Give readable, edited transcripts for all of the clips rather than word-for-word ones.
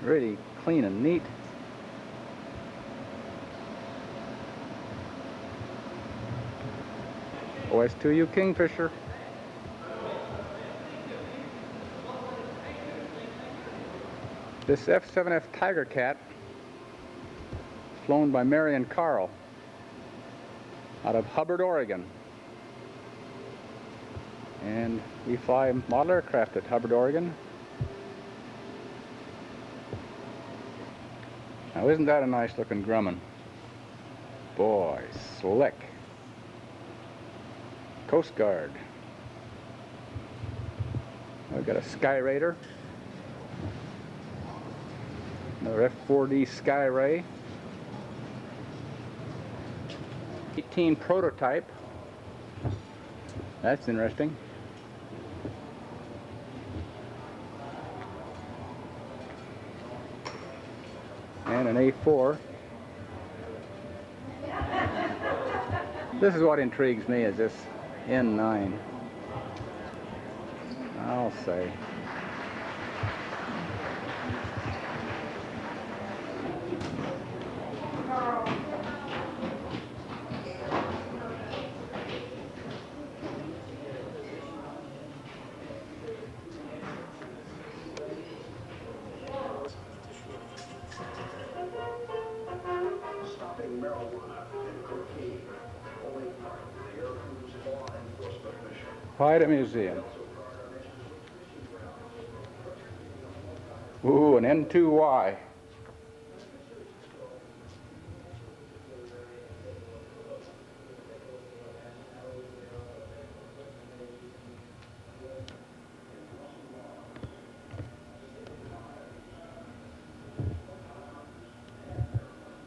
Really clean and neat. OS2U Kingfisher. This F7F Tiger Cat is flown by Mary and Carl out of Hubbard, Oregon. And we fly model aircraft at Hubbard, Oregon. Now isn't that a nice looking Grumman? Boy, slick. Coast Guard. We've got a Sky Raider. Another F4D Sky Ray. 18 prototype. That's interesting. And an A4. This is what intrigues me, is this N9. I'll say. Quiet Museum. Ooh, an N2Y.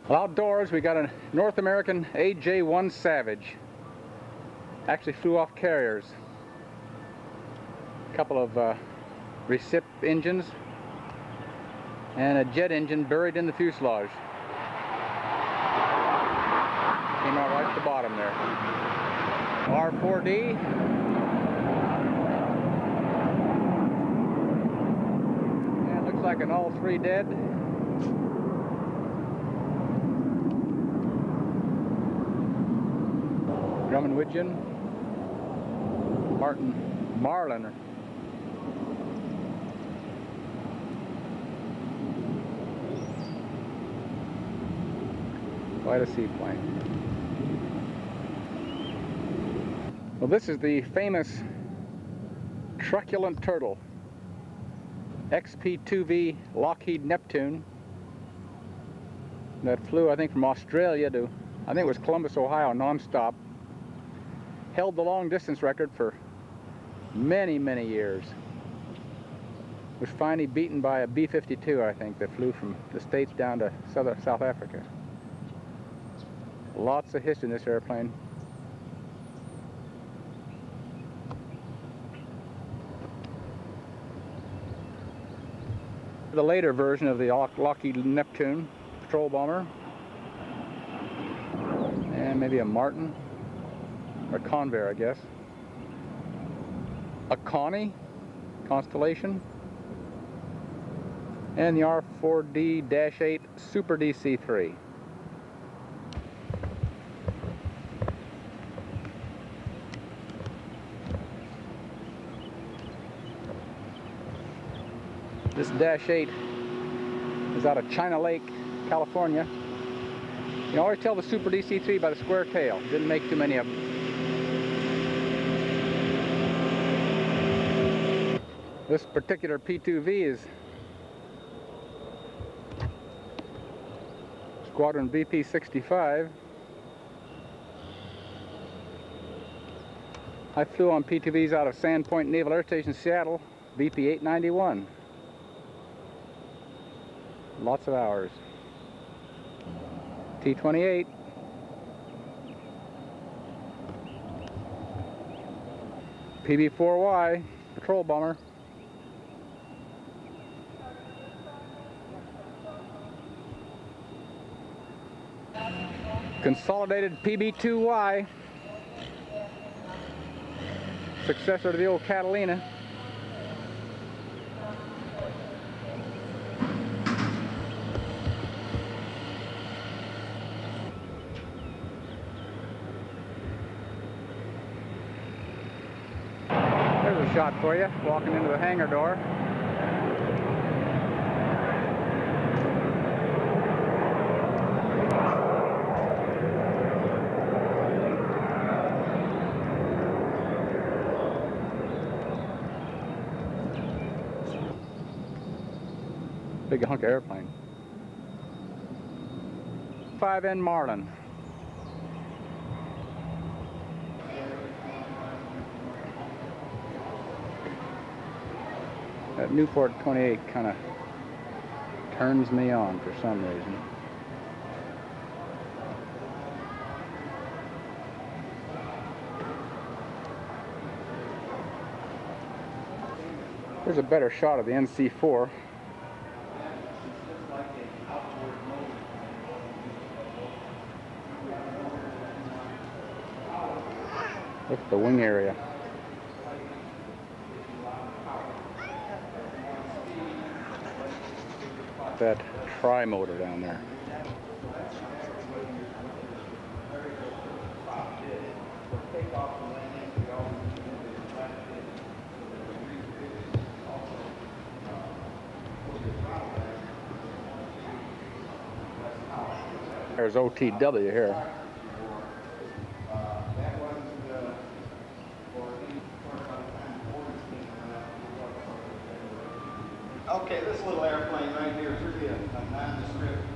Well, outdoors we got a North American AJ-1 Savage. Actually flew off carriers. A couple of recip engines and a jet engine buried in the fuselage. Came out right at the bottom there. R4D. And looks like an all three dead. Grumman Widgeon. Martin Marlin. Quite a seaplane. Well, this is the famous truculent turtle, XP2V Lockheed Neptune, that flew, I think, from Australia to, I think it was Columbus, Ohio, non-stop. Held the long distance record for many, many years. Was finally beaten by a B-52, I think, that flew from the States down to South Africa. Lots of history in this airplane. The later version of the Lockheed Neptune patrol bomber. And maybe a Martin. Or Convair, I guess. A Connie Constellation. And the R4D-8 Super DC-3. This Dash-8 is out of China Lake, California. You can always tell the Super DC-3 by the square tail. Didn't make too many of them. This particular P2V is Squadron BP-65. I flew on P2Vs out of Sandpoint Naval Air Station, Seattle, BP-891. Lots of hours. T-28. PB-4Y, patrol bomber. Consolidated PB-2Y, successor to the old Catalina. Here's a shot for you, walking into the hangar door. Big hunk of airplane. 5N Marlin. That Newport 28 kind of turns me on for some reason. Here's a better shot of the NC4. Look at the wing area. That tri-motor down there. There's OTW here. Okay, this little airplane right here is really a nondescript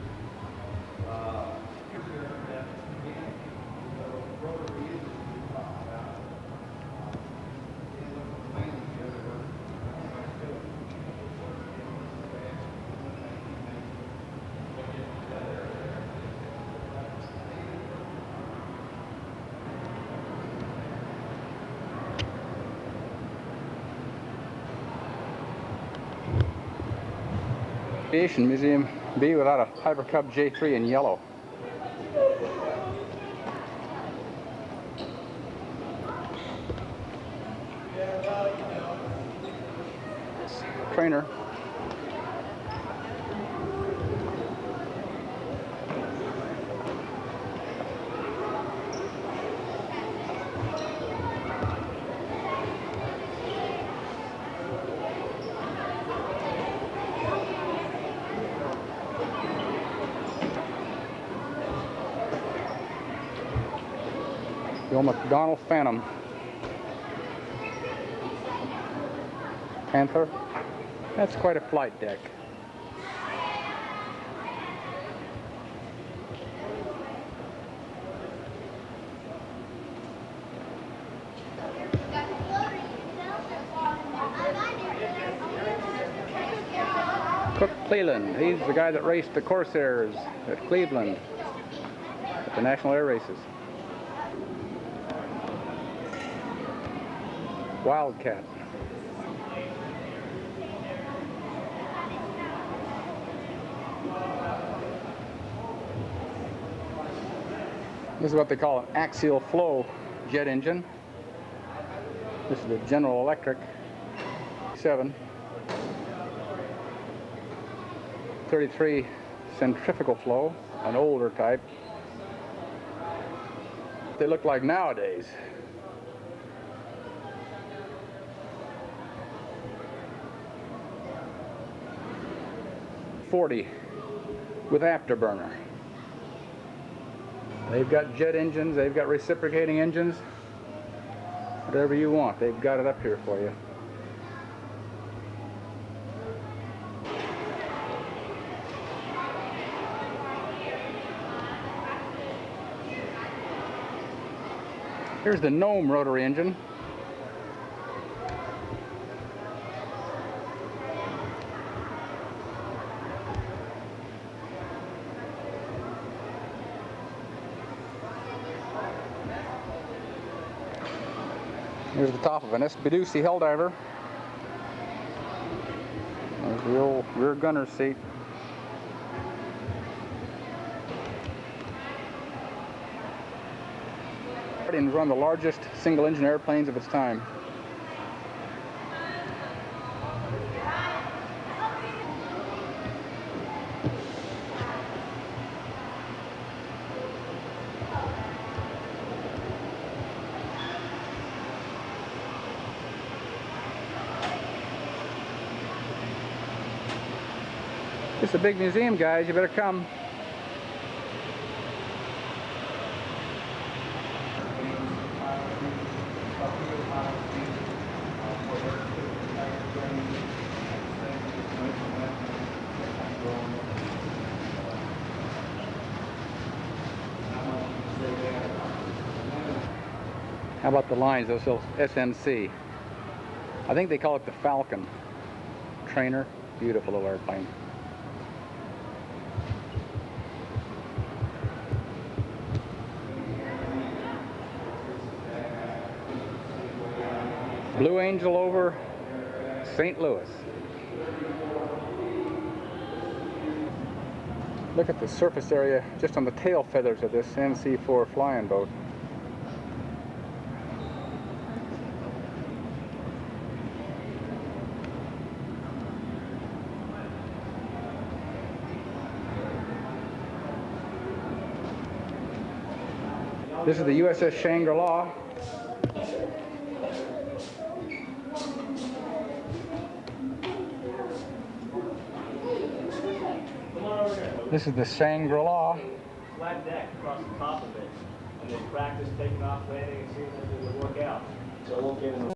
Aviation Museum B without a Piper Cub J3 in yellow. Trainer. The old McDonnell Phantom. Panther. That's quite a flight deck. Cook Cleland, he's the guy that raced the Corsairs at Cleveland at the National Air Races. Wildcat. This is what they call an axial flow jet engine. This is the General Electric 7. 33 centrifugal flow, an older type. They look like nowadays. .40 with afterburner. They've got jet engines, they've got reciprocating engines. Whatever you want, they've got it up here for you. Here's the Gnome rotary engine. Here's the top of an Espedusi Helldiver. There's the old rear gunner's seat. And one of the largest single-engine airplanes of its time. It's a big museum, guys. You better come. How about the lines? Those SNC. I think they call it the Falcon trainer. Beautiful little airplane. Blue Angel over St. Louis. Look at the surface area just on the tail feathers of this NC-4 flying boat. This is the USS Shangri-La. This is the Shangri-La. Flat deck across the top of it, and then practice taking off, landing, and seeing if it would work out. So we'll get in